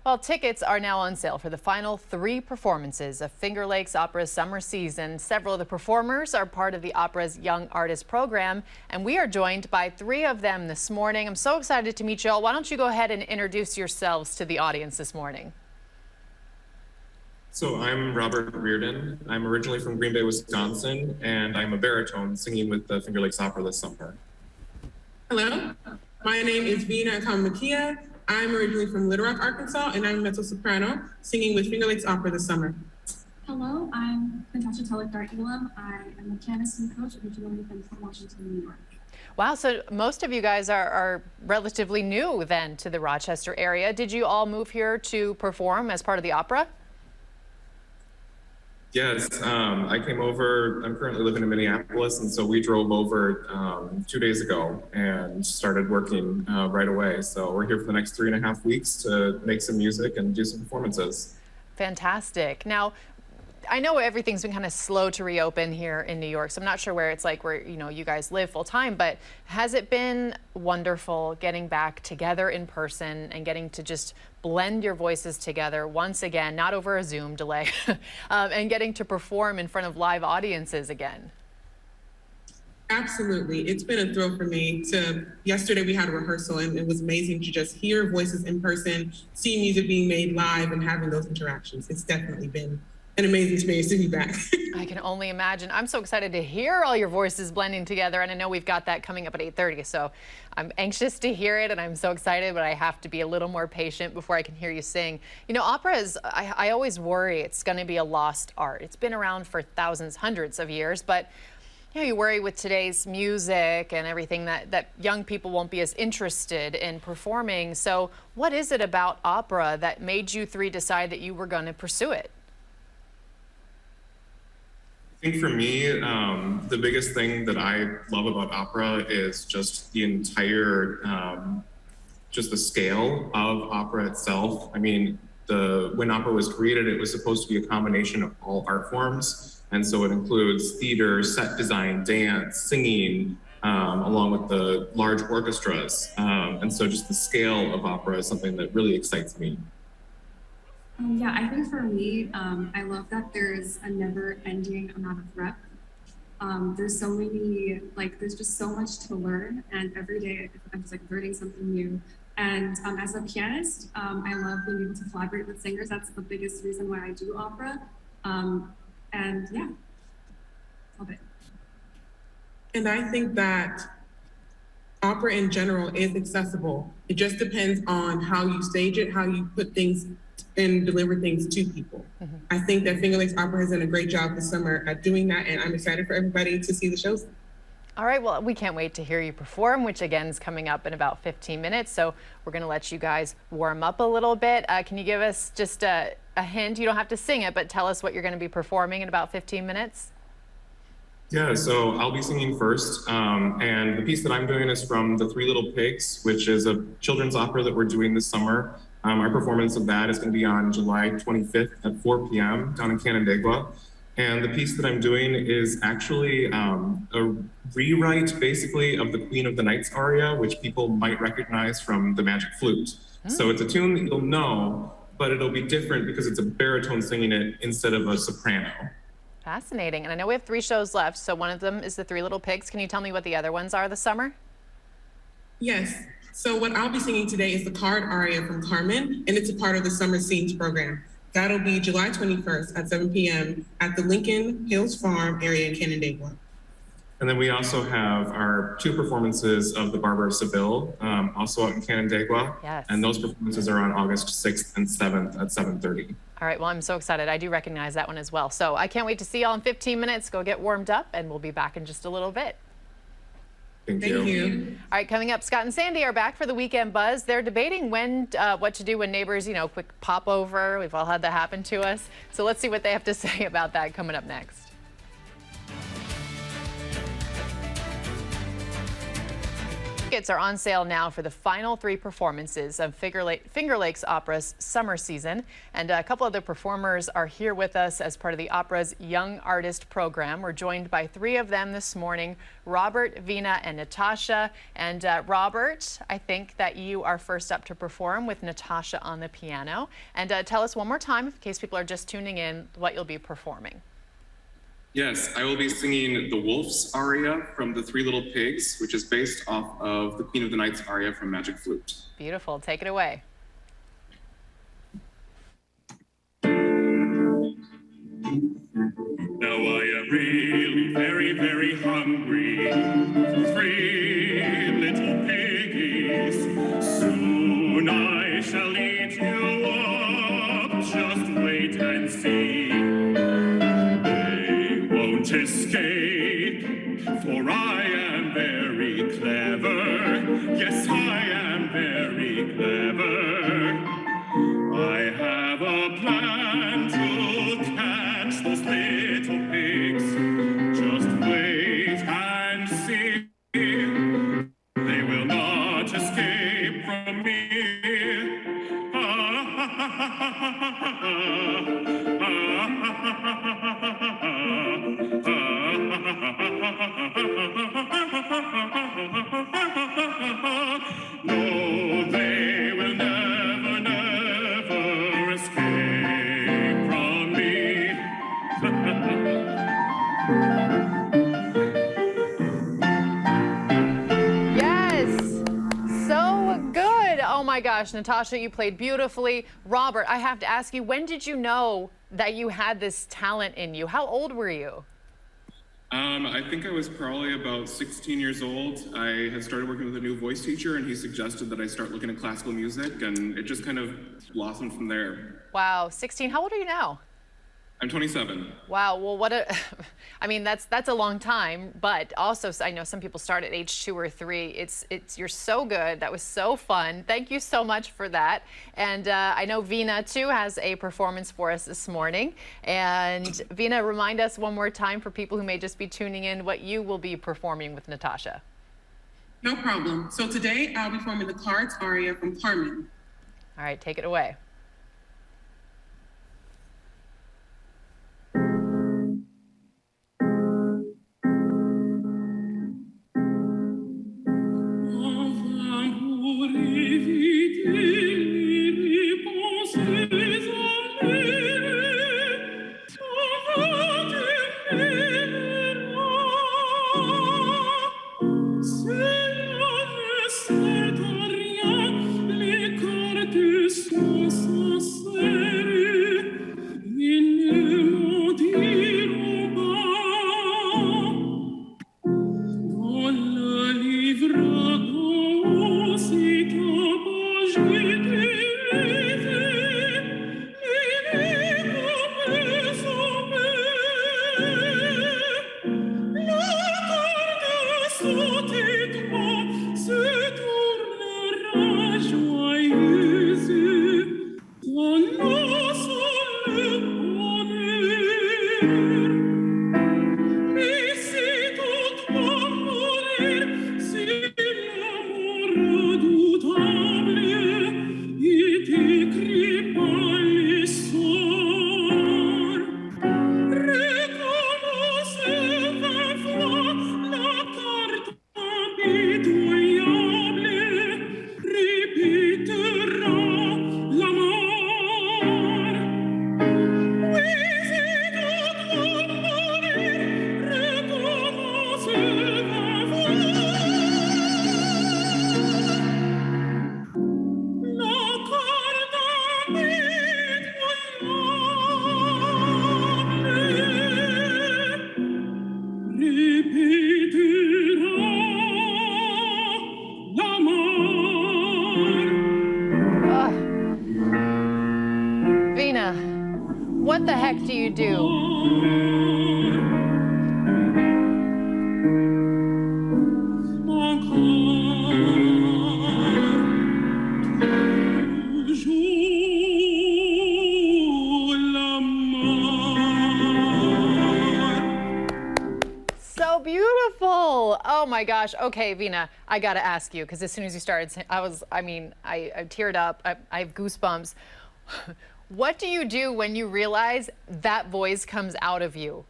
Well, tickets are now on sale for the final 3 performances of Finger Lakes Opera's summer season. Several of the performers are part of the opera's Young Artist program, and we are joined by 3 of them this morning. I'm so excited to meet you all. Why don't you go ahead and introduce yourselves to the audience this morning? So I'm Robert Riordan. I'm originally from Green Bay, Wisconsin, and I'm a baritone singing with the Finger Lakes Opera this summer. Hello, my name is Veena Akama-Makia. I'm originally from Little Rock, Arkansas, and I'm a mezzo soprano singing with Finger Lakes Opera this summer. Hello, I'm Natasha Talukdar, Elam. I am a pianist and coach originally from Washington, New York. Wow, so most of you guys are relatively new then to the Rochester area. Did you all move here to perform as part of the opera? Yes, I came over. I'm currently living in Minneapolis, and so we drove over 2 days ago and started working right away. So we're here for the next 3.5 weeks to make some music and do some performances. Fantastic. Now, I know everything's been kind of slow to reopen here in New York, so I'm not sure where it's like where you guys live full time, but has it been wonderful getting back together in person and getting to just blend your voices together once again, not over a Zoom delay, and getting to perform in front of live audiences again? Absolutely. It's been a thrill for me. Yesterday we had a rehearsal, and it was amazing to just hear voices in person, see music being made live, and having those interactions. It's definitely been an amazing experience to be back. I can only imagine. I'm so excited to hear all your voices blending together, and I know we've got that coming up at 8:30, so I'm anxious to hear it, and I'm so excited, but I have to be a little more patient before I can hear you sing. You know, opera is, I always worry it's going to be a lost art. It's been around for thousands, hundreds of years, but you worry with today's music and everything that young people won't be as interested in performing. So what is it about opera that made you 3 decide that you were going to pursue it? I think for me, the biggest thing that I love about opera is just the entire, just the scale of opera itself. I mean, when opera was created, it was supposed to be a combination of all art forms. And so it includes theater, set design, dance, singing, along with the large orchestras. And so just the scale of opera is something that really excites me. Yeah, I think for me, I love that there's a never-ending amount of rep. There's so many, there's just so much to learn, and every day I'm just learning something new. And as a pianist, I love being able to collaborate with singers. That's the biggest reason why I do opera. And yeah, love it. And I think that opera in general is accessible. It just depends on how you stage it, how you put things and deliver things to people. Mm-hmm. I think that Finger Lakes Opera has done a great job this summer at doing that, and I'm excited for everybody to see the shows. All right, well, we can't wait to hear you perform, which again is coming up in about 15 minutes. So we're going to let you guys warm up a little bit. Can you give us just a hint? You don't have to sing it, but tell us what you're going to be performing in about 15 minutes. Yeah, so I'll be singing first, and the piece that I'm doing is from The 3 Little Pigs, which is a children's opera that we're doing this summer. Our performance of that is going to be on July 25th at 4 p.m. down in Canandaigua. And the piece that I'm doing is actually a rewrite, basically, of the Queen of the Nights aria, which people might recognize from the Magic Flute. So it's a tune that you'll know, but it'll be different because it's a baritone singing it instead of a soprano. Fascinating. And I know we have 3 shows left, so one of them is The 3 Little Pigs. Can you tell me what the other ones are this summer? Yes. So what I'll be singing today is the card aria from Carmen, and it's a part of the Summer Scenes program. That'll be July 21st at 7 p.m. at the Lincoln Hills Farm area in Canandaigua. And then we also have our 2 performances of The Barber of Seville, also out in Canandaigua. Yes. And those performances are on August 6th and 7th at 7:30. All right, well, I'm so excited. I do recognize that one as well. So I can't wait to see y'all in 15 minutes. Go get warmed up, and we'll be back in just a little bit. Thank you. All right, coming up, Scott and Sandy are back for the Weekend Buzz. They're debating what to do when neighbors, quick pop over. We've all had that happen to us. So let's see what they have to say about that coming up next. Tickets are on sale now for the final 3 performances of Finger Lakes Opera's summer season. And a couple of the performers are here with us as part of the opera's Young Artist program. We're joined by 3 of them this morning, Robert, Veena, and Natasha. And Robert, I think that you are first up to perform with Natasha on the piano. And tell us one more time, in case people are just tuning in, what you'll be performing. Yes, I will be singing the Wolf's aria from The Three Little Pigs, which is based off of the Queen of the Night's aria from Magic Flute. Beautiful. Take it away. Now I am really very, very hungry. 3 little piggies. Soon I shall eat you up. Just wait and see. They won't escape, for I am very clever. Yes, I am very clever. I have a plan to catch those little pigs. Just wait and see. They will not escape from me. No, they will never, never escape from me. Yes, so good. Oh my gosh, Natasha, you played beautifully. Robert, I have to ask you, when did you know that you had this talent in you? How old were you? I think I was probably about 16 years old. I had started working with a new voice teacher, and he suggested that I start looking at classical music, and it just kind of blossomed from there. Wow, 16. How old are you now? I'm 27. Wow, well, what a, I mean, that's a long time, but also I know some people start at age 2 or 3. You're so good. That was so fun. Thank you so much for that. And I know Veena too has a performance for us this morning. And Veena, remind us one more time for people who may just be tuning in what you will be performing with Natasha. No problem. So today I'll be performing the Cards aria from Carmen. All right, take it away. What the heck do you do? So beautiful. Oh, Oh my gosh. Okay, Veena, I got to ask you, because as soon as you started, I teared up. I have goosebumps. What do you do when you realize that voice comes out of you?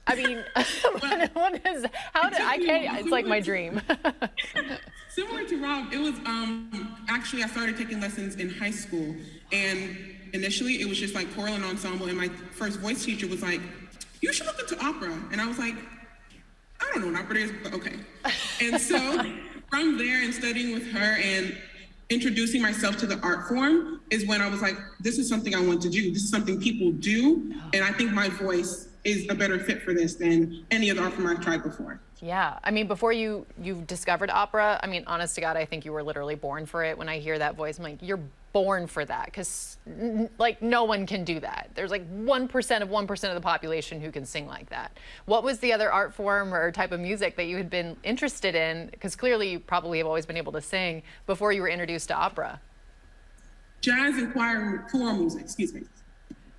I mean, it's like my dream. Similar to Rob, it was actually I started taking lessons in high school, and initially it was just like choral and ensemble, and my first voice teacher was like, "You should look into opera," and I was like, "I don't know what opera is, but okay." And so from there and studying with her and introducing myself to the art form is when I was like, "This is something I want to do. This is something people do, and I think my voice is a better fit for this than any other art form I've tried before." Yeah, I mean, before you discovered opera, I mean, honest to God, I think you were literally born for it. When I hear that voice, I'm like, you're born for that, because like no one can do that. There's like 1% of 1% of the population who can sing like that. What was the other art form or type of music that you had been interested in? Because clearly you probably have always been able to sing before you were introduced to opera. Jazz and choral music, excuse me.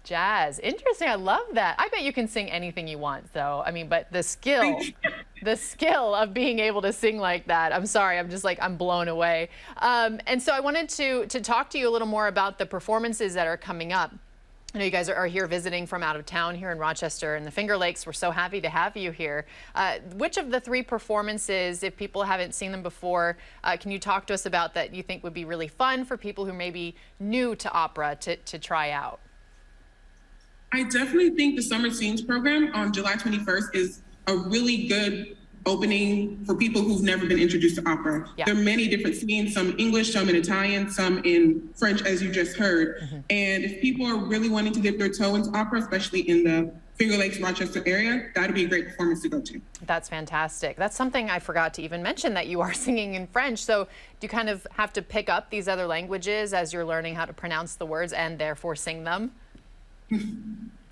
Jazz. Interesting. I love that. I bet you can sing anything you want, though. I mean, but the skill of being able to sing like that, I'm sorry, I'm just like, I'm blown away. And so I wanted to talk to you a little more about the performances that are coming up. I know you guys are here visiting from out of town here in Rochester and the Finger Lakes. We're so happy to have you here. Which of the 3 performances, if people haven't seen them before, can you talk to us about that you think would be really fun for people who may be new to opera to try out? I definitely think the Summer Scenes program on July 21st is a really good opening for people who've never been introduced to opera. Yeah. There are many different scenes, some English, some in Italian, some in French, as you just heard. Mm-hmm. And if people are really wanting to dip their toe into opera, especially in the Finger Lakes, Rochester area, that'd be a great performance to go to. That's fantastic. That's something I forgot to even mention, that you are singing in French. So do you kind of have to pick up these other languages as you're learning how to pronounce the words and therefore sing them?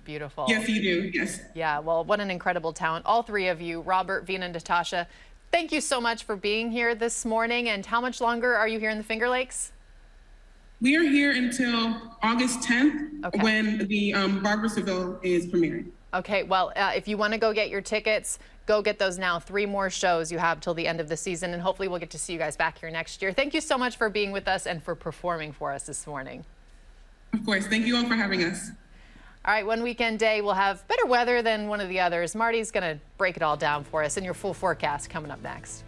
Beautiful. Yes, you do. Yes. Yeah. Well, what an incredible talent. All 3 of you, Robert, Veena, and Natasha, thank you so much for being here this morning. And how much longer are you here in the Finger Lakes? We are here until August 10th, when the Barbara Seville is premiering. Okay. Well, if you want to go get your tickets, go get those now. 3 more shows you have till the end of the season, and hopefully we'll get to see you guys back here next year. Thank you so much for being with us and for performing for us this morning. Of course. Thank you all for having us. All right, one weekend day, we'll have better weather than one of the others. Marty's going to break it all down for us in your full forecast coming up next.